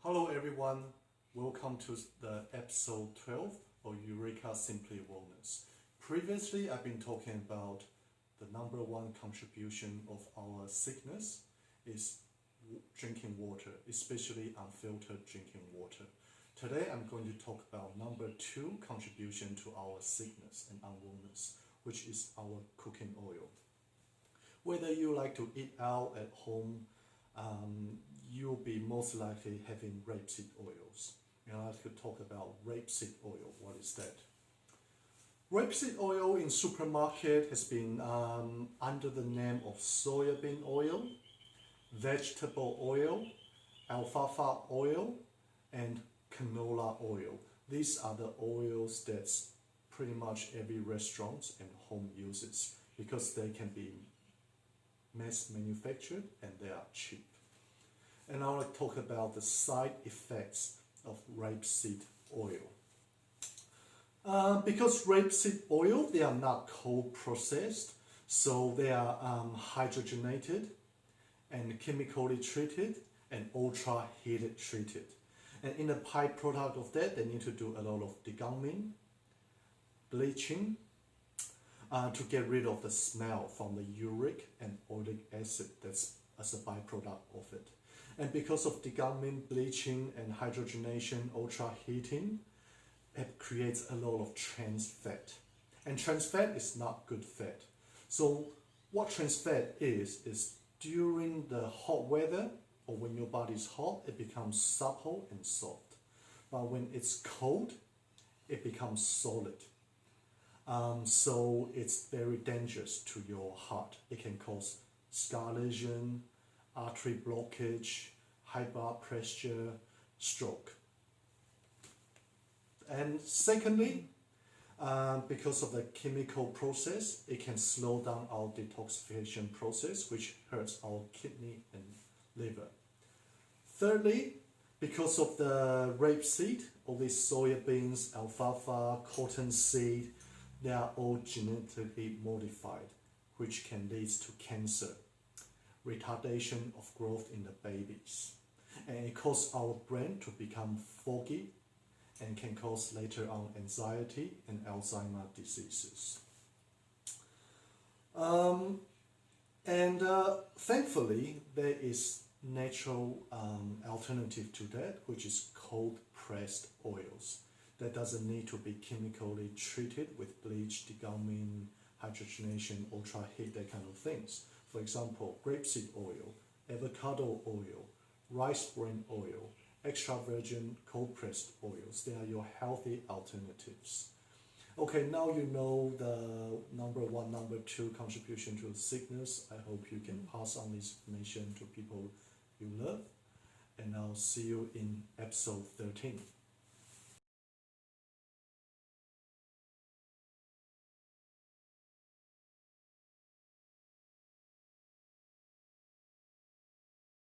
Hello everyone, welcome to the episode 12 of Eureka Simply Wellness. Previously, I've been talking about the number one contribution of our sickness is drinking water, especially unfiltered drinking water. Today, I'm going to talk about number two contribution to our sickness and unwellness, which is our cooking oil. Whether you like to eat out at home, you'll be most likely having rapeseed oils. And I'd like to talk about rapeseed oil. What is that? Rapeseed oil in supermarket has been under the name of soybean oil, vegetable oil, alfalfa oil, and canola oil. These are the oils that pretty much every restaurant and home uses because they can be mass manufactured and they are cheap. And I want to talk about the side effects of rapeseed oil. Because rapeseed oil, they are not cold processed, so they are hydrogenated and chemically treated and ultra heated treated. And in the byproduct of that, they need to do a lot of deguming, bleaching, to get rid of the smell from the uric and oleic acid that's as a byproduct of it. And because of deguming, bleaching, and hydrogenation, ultra heating, it creates a lot of trans fat. And trans fat is not good fat. So what trans fat is during the hot weather or when your body is hot, it becomes supple and soft. But when it's cold, it becomes solid. So it's very dangerous to your heart. It can cause scar lesion, artery blockage, high blood pressure, stroke. And secondly, because of the chemical process, it can slow down our detoxification process, which hurts our kidney and liver. Thirdly, because of the rapeseed, all these soya beans, alfalfa, cottonseed, they are all genetically modified, which can lead to cancer, retardation of growth in the babies. And it causes our brain to become foggy and can cause later on anxiety and Alzheimer's diseases. Thankfully, there is natural alternative to that, which is cold pressed oils. That doesn't need to be chemically treated with bleach, deguming, hydrogenation, ultra heat, that kind of things. For example, grapeseed oil, avocado oil, rice bran oil, extra virgin cold pressed oils. They are your healthy alternatives. Okay, now you know the number one, number two contribution to sickness. I hope you can pass on this information to people you love. And I'll see you in episode 13.